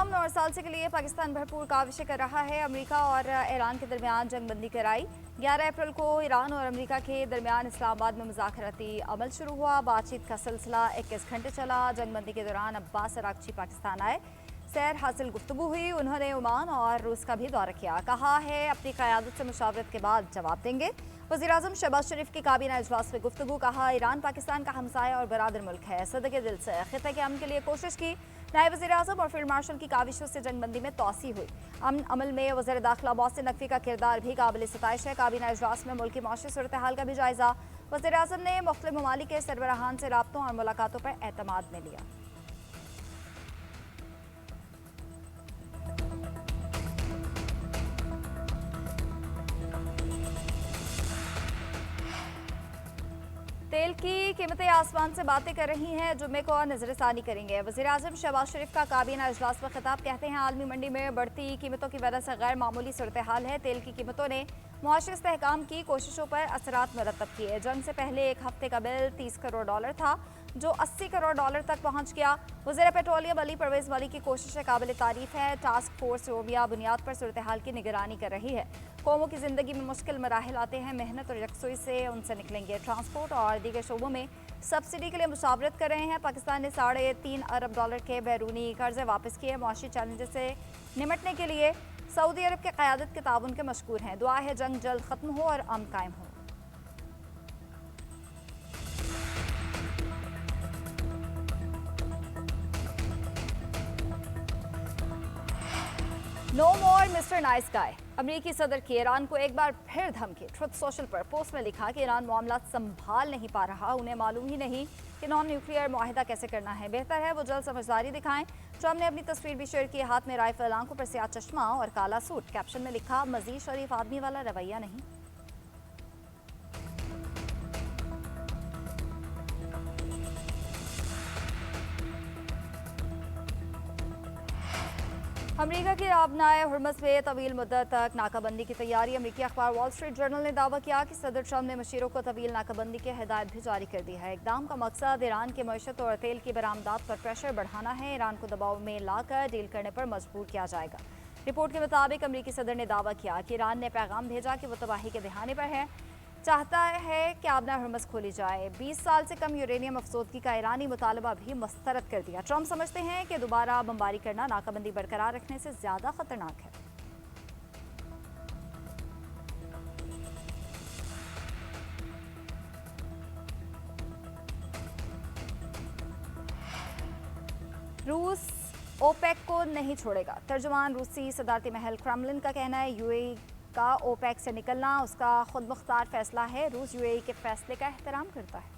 अमन और सालसे के लिए पाकिस्तान भरपूर काविशें कर रहा है। अमेरिका और ईरान के दरमियान जंगबंदी कराई। 11 अप्रैल को ईरान और अमेरिका के दरमियान इस्लामाबाद में मुज़ाकराती अमल शुरू हुआ। बातचीत का सिलसिला 21 घंटे चला। जंगबंदी के दौरान अब्बास अरागची पाकिस्तान आए, सैर हासिल गुफ्तगू हुई। उन्होंने ओमान और रूस का भी दौरा किया। कहा है अपनी क़यादत से मुशावरत के बाद जवाब देंगे। वज़ीर-ए-आज़म शहबाज शरीफ की काबीना इजलास में गुफ्तगू। कहा ईरान पाकिस्तान का हमसाया और बरादर मुल्क है। सदर के दिल से खित्ते के अमन के लिए कोशिश की। नायब वज़ीर-ए-आज़म और फील्ड मार्शल की काविशों से जंगबंदी में तोसी हुई। अमन अमल में वज़ीर दाखिला मोहसिन नकवी का किरदार भी काबिल सताइश है। काबीना इजलास में मुल्क की मौशी सूरत हाल का भी जायजा। वज़ीर-ए-आज़म ने मुख्तलिफ ममालिक के सरबराहान से राब्तों और मुलाकातों पर एतमाद में लिया। तेल की कीमतें आसमान से बातें कर रही हैं। जुम्मे को नजरसानी करेंगे। वज़ीर-ए-आज़म शहबाज शरीफ का काबीना इजलास में खिताब। कहते हैं आलमी मंडी में बढ़ती कीमतों की वजह से गैर मामूली सूरत हाल है। तेल की कीमतों ने मुआशी इस्तेहकाम की कोशिशों पर असरात मुरतब किए। जंग से पहले एक हफ्ते का बिल $30 करोड़ था, जो $80 करोड़ तक पहुंच गया। वज़ीर पेट्रोलियम अली परवेज़ वाली की कोशिशें काबिल तारीफ है। टास्क फोर्स योमिया बुनियाद पर सूरत हाल की निगरानी कर रही है। कौमों की ज़िंदगी में मुश्किल मराहल आते हैं, मेहनत और यकसुई से उनसे निकलेंगे। ट्रांसपोर्ट और दीगर शोबों में सब्सिडी के लिए मुशावरत कर रहे हैं। पाकिस्तान ने $3.5 अरब के बैरूनी कर्जे वापस किए। मुआशी चैलेंजेस से निमटने के लिए सऊदी अरब के क़यादत के ताउन के मशकूर हैं। दुआ है जंग जल्द ख़त्म हो और अमन कायम हो। नो मोर मिस्टर नाइस गाय। अमेरिकी सदर की ईरान को एक बार फिर धमकी। ट्रुथ सोशल पर पोस्ट में लिखा कि ईरान मामला संभाल नहीं पा रहा, उन्हें मालूम ही नहीं कि नॉन न्यूक्लियर मुआहिदा कैसे करना है। बेहतर है वो जल्द समझदारी दिखाएं। ट्रम्प ने अपनी तस्वीर भी शेयर की, हाथ में राइफल, आंखों पर स्याह चश्मा और काला सूट। कैप्शन में लिखा मजीद शरीफ आदमी वाला रवैया नहीं। अमेरिका की आबनाए हुर्मस में तवील मुद्दत तक नाकाबंदी की तैयारी। अमेरिकी अखबार वॉल स्ट्रीट जर्नल ने दावा किया कि सदर ट्रम्प ने मशीरों को तवील नाकाबंदी की हिदायत भी जारी कर दी है। इकदाम का मकसद ईरान की मईशत और तेल की बरामदात पर प्रेशर बढ़ाना है। ईरान को दबाव में लाकर डील करने पर मजबूर किया जाएगा। रिपोर्ट के मुताबिक अमेरिकी सदर ने दावा किया कि ईरान ने पैगाम भेजा कि वो तबाही के दहाने पर है, चाहता है कि आबना हुर्मस खोली जाए। 20 साल से कम यूरेनियम अफसोदगी का ईरानी मुतालबा भी मुस्तरद कर दिया। ट्रम्प समझते हैं कि दोबारा बमबारी करना नाकाबंदी बरकरार रखने से ज्यादा खतरनाक है। रूस ओपेक को नहीं छोड़ेगा। तर्जुमान रूसी सदारती महल क्रेमलिन का कहना है यूएई का ओपेक से निकलना उसका खुद मुख्तार फैसला है। रूस यूएई के फैसले का एहतराम करता है।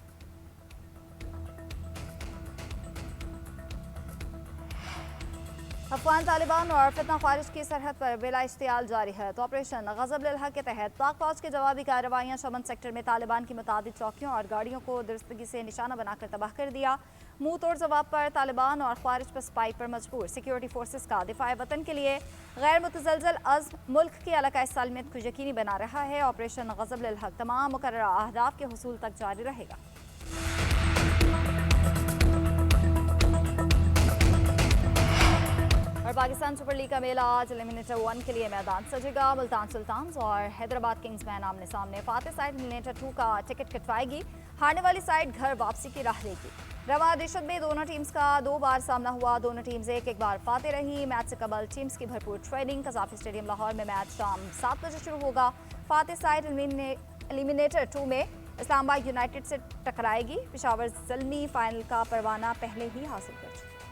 अफगान तालिबान और फितना ख्वारिज की सरहद पर बेला इश्तियाल जारी है। तो ऑपरेशन गज़ब लिल हक के तहत पाक फौज की जवाबी कार्रवाइयां शमन सेक्टर में तालिबान की मुताबिक चौकियों और गाड़ियों को दुरुस्तगी से निशाना बनाकर तबाह कर दिया। मुंह तोड़ जवाब पर तालिबान और ख्वारिज पर स्पाइक पर मजबूर। सिक्योरिटी फोर्सेस का दिफाए वतन के लिए गैर मुतज़लज़ल अज़्म मुल्क की अलाक़ाई सालमियत को यकीनी बना रहा है। ऑपरेशन गज़ब लिल हक तमाम मुकर्ररा अहदाफ के हुसूल तक जारी रहेगा। और पाकिस्तान सुपर लीग का मेला आज एलिमिनेटर 1 के लिए मैदान सजेगा। मुल्तान सुल्तान्स और हैदराबाद किंग्समैन आमने सामने। फातेह साइड एलिमिनेटर 2 का टिकट कटवाएगी। हारने वाली साइड घर वापसी की राह लेगी। रवा एडिशन में दोनों टीम्स का 2 बार सामना हुआ। दोनों टीम्स एक बार फातेह रही। मैच से कबल टीम्स की भरपूर ट्रेनिंग। कज़ाफ़ी स्टेडियम लाहौर में मैच शाम 7 बजे शुरू होगा। फातेह साइड एलिमिनेटर 2 में इस्लामाबाद यूनाइटेड से टकराएगी। पेशावर ज़ल्मी फाइनल का परवाना पहले ही हासिल कर चुकी।